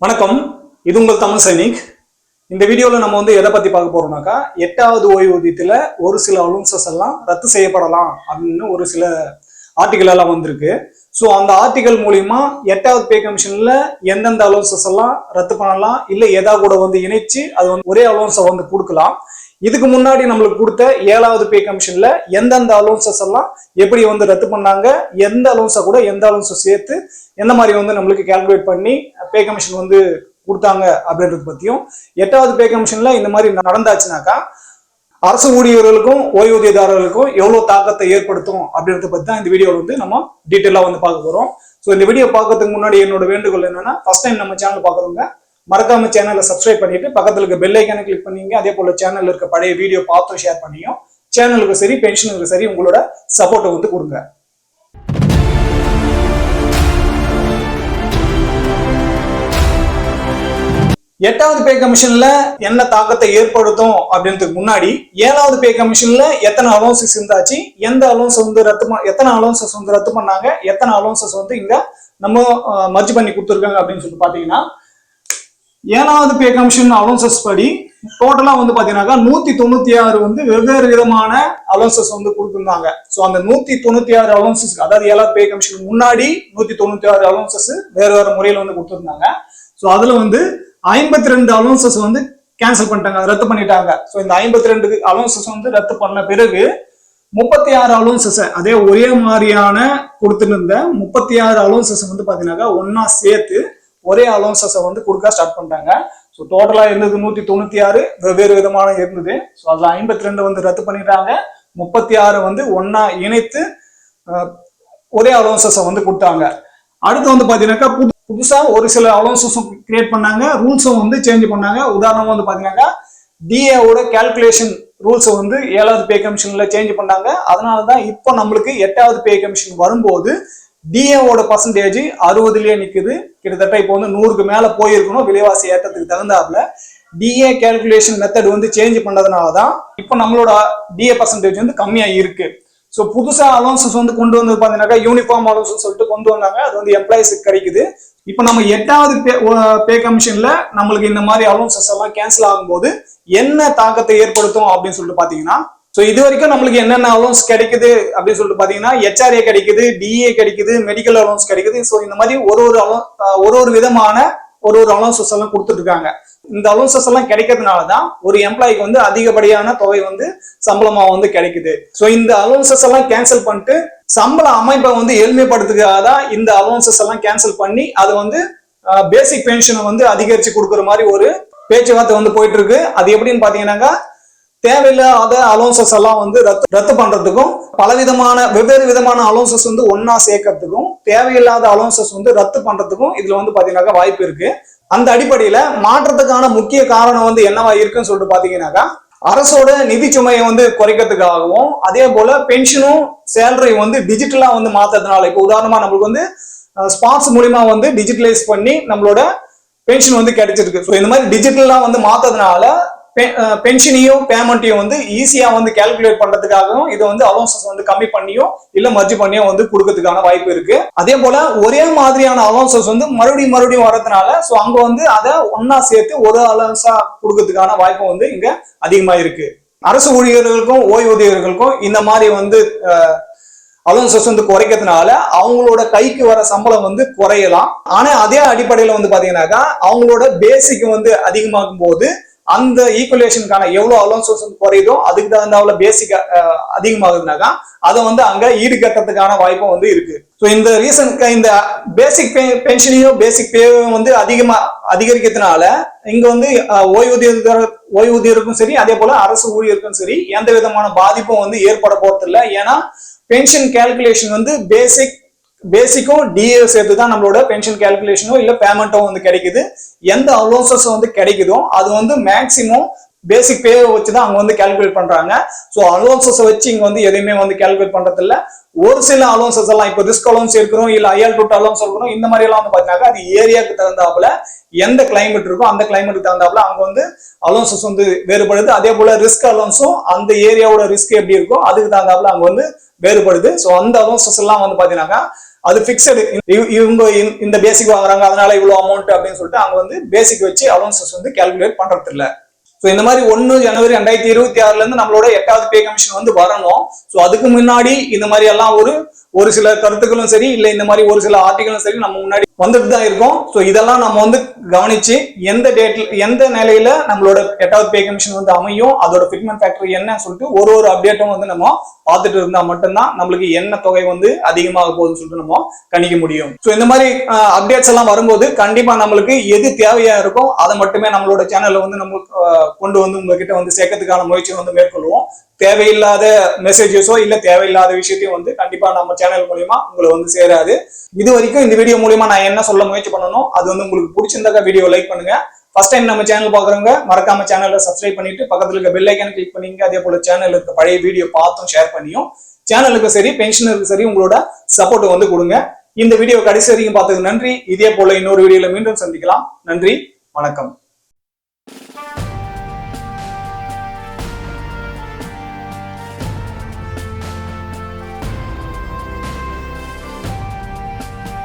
வணக்கம், இது உங்கள் தமிழ் சைனிக். இந்த வீடியோவில் நம்ம எதை பற்றி பார்க்க போறோம்னாக்கா, 8வது ஓய்வூதியத்தில் ஒரு சில அலோன்சஸ் எல்லாம் ரத்து செய்யப்படலாம் அப்படின்னு ஒரு சில ஆர்டிகல் எல்லாம் வந்திருக்கு. ஸோ அந்த ஆர்டிகல் மூலியமா 8வது பே கமிஷன்ல எந்தெந்த அலோன்சஸ் எல்லாம் ரத்து பண்ணலாம், இல்லை ஏதாவது கூட இணைச்சு அது ஒரே அலோன்ஸை கொடுக்கலாம். இதுக்கு முன்னாடி நம்மளுக்கு கொடுத்த 7வது பே கமிஷன்ல எந்தெந்த அலோன்சஸ் எல்லாம் எப்படி ரத்து பண்ணாங்க, எந்த அலோன்ஸை கூட எந்த அலோன்ஸை சேர்த்து எந்த மாதிரி நம்மளுக்கு கால்குலேட் பண்ணி பே கமிஷன் கொடுத்தாங்க அப்படின்றது பத்தியும், 8வது பே கமிஷன்ல இந்த மாதிரி நடந்தாச்சுனாக்கா அரசு ஊழியர்களுக்கும் ஓய்வூதியதாரர்களுக்கும் எவ்வளவு தாக்கத்தை ஏற்படுத்தும் அப்படின்றத பத்தி தான் இந்த வீடியோவில் நம்ம டீட்டெயிலா பார்க்க போறோம். ஸோ இந்த வீடியோ பார்க்கறதுக்கு முன்னாடி என்னோட வேண்டுகோள் என்னன்னா, ஃபர்ஸ்ட் டைம் நம்ம சேனல் பார்க்குறவங்க மறக்காம சேனலை சப்ஸ்கிரைப் பண்ணிட்டு பக்கத்துல இருக்க பெல் ஐக்கானை கிளிக் பண்ணீங்க. அதே போல சேனல்ல இருக்க பழைய வீடியோ பார்த்து ஷேர் பண்ணியும் சேனலுக்கு சரி பென்ஷனுக்கு சரி உங்களோட சப்போர்ட்டை கொடுங்க. எட்டாவது பே கமிஷன்ல என்ன தாக்கத்தை ஏற்படுத்தும் அப்படின்றதுக்கு முன்னாடி 7வது பே கமிஷன்ல எத்தனை அலோன்சஸ் இருந்தாச்சு, எந்த அலோன்ஸ் எத்தனை அலோன்சஸ் ரத்து பண்ணாங்க, எத்தனை அலோன்சஸ் இங்க நம்ம மர்ஜ் பண்ணி கொடுத்துருக்காங்க அப்படின்னு சொல்லிட்டு பாத்தீங்கன்னா, 7வது பே கமிஷன் அலோன்சஸ் படி டோட்டலா பாத்தீங்கன்னாக்கா 196 வெவ்வேறு விதமான அலோன்சஸ் கொடுத்திருந்தாங்க. ஸோ அந்த 196 அலோன்சஸ், அதாவது 7வது பே கமிஷன் முன்னாடி 196 அலோன்சஸ் வேறு வேறு முறையில கொடுத்திருந்தாங்க. ஸோ அதுல 52 அலோன்சஸ் கேன்சல் பண்ணிட்டாங்க, ரத்து பண்ணிட்டாங்க. ஸோ இந்த 52 அலோன்சஸ் ரத்து பண்ண பிறகு 36 அலோன்சஸ், அதே ஒரே மாதிரியான கொடுத்துருந்த 36 அலோன்சஸ் பாத்தீங்கன்னாக்கா ஒன்னா சேர்த்து ஒரே அலோன்சஸை கொடுக்க ஸ்டார்ட் பண்ணிட்டாங்க. ஸோ டோட்டலா இருந்தது 196 வெவ்வேறு விதமான இருந்தது. ஸோ அதுல 52 ரத்து பண்ணிட்டாங்க, 36 ஒன்னா இணைத்து ஒரே அலோன்சஸை கொடுத்தாங்க. அடுத்து பாத்தீங்கன்னாக்கா புதுசா ஒரு சில அலோன்சஸும் கிரியேட் பண்ணாங்க, ரூல்ஸும் சேஞ்ச் பண்ணாங்க. உதாரணமா பாத்தீங்கன்னாக்கா டிஏவோட கால்குலேஷன் ரூல்ஸ் 7வது பே கமிஷன்ல சேஞ்ச் பண்ணாங்க. அதனாலதான் இப்போ நம்மளுக்கு 8வது பே கமிஷன் வரும்போது டிஏவோட பர்சன்டேஜ் 60லயே நிக்குது. கிட்டத்தட்ட இப்போ 100க்கு மேல போயிருக்கணும் விலைவாசி ஏற்றத்துக்கு தகுந்தாப்புல. டிஏ கால்குலேஷன் மெத்தட் சேஞ்ச் பண்ணதுனாலதான் இப்போ நம்மளோட டிஏ பர்சன்டேஜ் கம்மியா இருக்கு. ஸோ புதுசா அலோன்சஸ் கொண்டு பாத்தீங்கன்னாக்கா யூனிஃபார்ம் அலோன்சஸ் சொல்லிட்டு கொண்டு வந்தாங்க. அது எம்ப்ளாயிஸுக்கு கிடைக்குது. இப்போ நம்ம 8வது பே கமிஷன்ல நம்மளுக்கு இந்த மாதிரி அலோன்சஸ் எல்லாம் கேன்சல் ஆகும்போது என்ன தாக்கத்தை ஏற்படுத்தும் அப்படின்னு சொல்லிட்டு பாத்தீங்கன்னா, ஸோ இது வரைக்கும் நம்மளுக்கு என்னென்ன அலோன்ஸ் கிடைக்குது அப்படின்னு சொல்லிட்டு பாத்தீங்கன்னா, HRA கிடைக்குது, டிஏ கிடைக்குது, மெடிக்கல் அலோன்ஸ் கிடைக்குது. ஸோ இந்த மாதிரி ஒரு விதமான ஒரு அலோன்சஸ் எல்லாம் கொடுத்துட்டு இருக்காங்க. இந்த அலோன்சஸ் எல்லாம் கிடைக்கிறதுனாலதான் ஒரு எம்ப்ளாய்க்கு அதிகப்படியான தொகை சம்பளமா கிடைக்குது. ஸோ இந்த அலோன்சஸ் எல்லாம் கேன்சல் பண்ணிட்டு சம்பள அமைப்பை எளிமைப்படுத்துக்காக தான் இந்த அலோன்சஸ் எல்லாம் கேன்சல் பண்ணி அது பேசிக் பென்ஷனை அதிகரிச்சு கொடுக்குற மாதிரி ஒரு பேச்சுவார்த்தை போயிட்டு இருக்கு. அது எப்படின்னு பாத்தீங்கன்னாக்கா, தேவையில்லாத அலோன்சஸ் எல்லாம் ரத்து பண்றதுக்கும், பலவிதமான வெவ்வேறு விதமான அலோன்சஸ் ஒன்னா சேர்க்கறதுக்கும், தேவையில்லாத அலோன்சஸ் ரத்து பண்றதுக்கும் இதுல பாத்தீங்கன்னாக்கா வாய்ப்பு இருக்கு. அந்த அடிப்படையில மாற்றத்துக்கான முக்கிய காரணம் என்னவா இருக்குன்னு சொல்லிட்டு பாத்தீங்கன்னாக்கா, அரசோட நிதி சுமையை குறைக்கிறதுக்காகவும், அதே போல பென்ஷனும் சேலரி டிஜிட்டலா மாத்ததுனால, இப்போ உதாரணமா நம்மளுக்கு ஸ்பாட்ஸ் மூலியமா டிஜிட்டலைஸ் பண்ணி நம்மளோட பென்ஷன் கிடைச்சிருக்கு. ஸோ இந்த மாதிரி டிஜிட்டலா மாத்ததுனால பென்ஷனையும் பேமெண்ட்டையும் ஈஸியா கால்குலேட் பண்றதுக்காகவும் இது அலோன்சஸ் கம்மி பண்ணியும் இல்ல மர்ஜ் பண்ணியும் கொடுக்கறதுக்கான வாய்ப்பு இருக்கு. அதே போல ஒரே மாதிரியான அலோன்சஸ் மறுபடியும் வரதுனால ஸோ அங்க அதை ஒன்னா சேர்த்து ஒரு அலோன்ஸா கொடுக்கறதுக்கான வாய்ப்பு இங்க அதிகமா இருக்கு. அரசு ஊழியர்களுக்கும் ஓய்வூதியர்களுக்கும் இந்த மாதிரி அலோன்சஸ் குறைக்கிறதுனால அவங்களோட கைக்கு வர சம்பளம் குறையலாம். ஆனா அதே அடிப்படையில பாத்தீங்கன்னாக்கா அவங்களோட பேசிக் அதிகமாகும் போது அந்த ஈக்குவலேஷனுக்கான எவ்வளவு அலோன்சஸ் குறையுதோ அதுக்கு தகுந்தாவுல பேசிக் அதிகமாகுதுனாக்கா அதை அங்க ஈடுகட்டுறதுக்கான வாய்ப்பும் இருக்கு. ஸோ இந்த ரீசனுக்கு இந்த பேசிக் பென்ஷனையும் பேசிக் பேவும் அதிகமா அதிகரிக்கிறதுனால இங்க ஓய்வூதியருக்கும் சரி, அதே போல அரசு ஊழியருக்கும் சரி எந்த விதமான பாதிப்பும் ஏற்பட போறது இல்லை. ஏன்னா பென்ஷன் கால்குலேஷன் பேசிக்கும் டிஏ சேர்த்து தான் நம்மளோட பென்ஷன் கால்குலேஷனோ இல்ல பேமெண்ட்டோ கிடைக்குது. எந்த அலோன்சஸ் கிடைக்குதோ அது மேக்சிமம் பேசிக் பே வச்சுதான் அவங்க கால்குலேட் பண்றாங்க. ஸோ அலோன்சஸ் வச்சு இங்க எதையுமே கால்குலேட் பண்றது இல்ல. ஒரு சில அலோன்சஸ் எல்லாம் இப்போ ரிஸ்க் அலோன்ஸ் இருக்கிறோம், இல்ல ஐஎல் டூட் அலோன்ஸ் இருக்கிறோம், இந்த மாதிரி எல்லாம் பாத்தீங்கன்னா அது ஏரியாவுக்கு தகுந்தாப்புல எந்த கிளைமேட் இருக்கோ அந்த கிளைமேட்டுக்கு தகுந்தாப்புல அங்க அலோன்சஸ் வேறுபடுது. அதே போல ரிஸ்க் அலோன்ஸும் அந்த ஏரியாவோட ரிஸ்க் எப்படி இருக்கோ அதுக்கு தகுந்தாப்புல அங்க வேறுபடுது. ஸோ அந்த அலோன்சஸ் எல்லாம் பாத்தீங்கன்னா அது பிக்சடு. இவங்க இந்த பேசிக் வாங்குறாங்க அதனால இவ்வளவு அமௌண்ட் அப்படின்னு சொல்லிட்டு அவங்க வந்து பேசிக் வச்சு அலோன்சஸ் வந்து கால்குலேட் பண்றது இல்ல. ஸோ இந்த மாதிரி 1 ஜனவரி 2026 இருந்து நம்மளோட 8வது பே கமிஷன் வந்து வரணும். ஸோ அதுக்கு முன்னாடி இந்த மாதிரி எல்லாம் ஒரு சில கருத்துக்களும் சரி, இல்ல இந்த மாதிரி ஒரு சில ஆர்டிகளும் சரி நம்ம முன்னாடி வந்துட்டு தான் இருக்கும். ஸோ இதெல்லாம் நம்ம வந்து கவனிச்சு எந்த டேட்ல எந்த நிலையில நம்மளோட 8வது பே கமிஷன் வந்து அமையும், அதோட ஃபிட்மெண்ட் ஃபேக்டர் என்னன்னு சொல்லிட்டு ஒரு அப்டேட்டும் வந்து நம்ம பார்த்துட்டு இருந்தா மட்டும்தான் நம்மளுக்கு என்ன தொகை வந்து அதிகமாக போகுதுன்னு சொல்லிட்டு நம்ம கணிக்க முடியும். ஸோ இந்த மாதிரி அப்டேட்ஸ் எல்லாம் வரும்போது கண்டிப்பா நம்மளுக்கு எது தேவையா இருக்கும் அதை மட்டுமே நம்மளோட சேனல்ல வந்து நம்ம கொண்டு வந்து உங்ககிட்ட வந்து சேர்க்கறதுக்கான முயற்சியை வந்து மேற்கொள்வோம். தேவையில்லாத மெசேஜஸோ இல்ல தேவையில்லாத விஷயத்தையும் வந்து கண்டிப்பா நம்ம சேனல் மூலியமா உங்களை வந்து சேராது. இது வரைக்கும் இந்த வீடியோ மூலியமா நான் என்ன சொல்ல முயற்சி பண்ணணும், அது வந்து உங்களுக்கு பிடிச்சிருந்தா வீடியோ லைக் பண்ணுங்க. ஃபர்ஸ்ட் டைம் நம்ம சேனல் பாக்குறவங்க மறக்காம சேனலை சப்ஸ்கிரைப் பண்ணிட்டு பக்கத்துல இருக்க பெல் ஐக்கான கிளிக் பண்ணிங்க. அதே போல சேனல் இருக்க பழைய வீடியோ பார்த்தும் ஷேர் பண்ணியும் சேனலுக்கு சரி பென்ஷனருக்கு சரி உங்களோட சப்போர்ட் வந்து கொடுங்க. இந்த வீடியோ கடைசி வரைக்கும் பார்த்ததுக்கு நன்றி. இதே போல இன்னொரு வீடியோல மீண்டும் சந்திக்கலாம். நன்றி, வணக்கம்.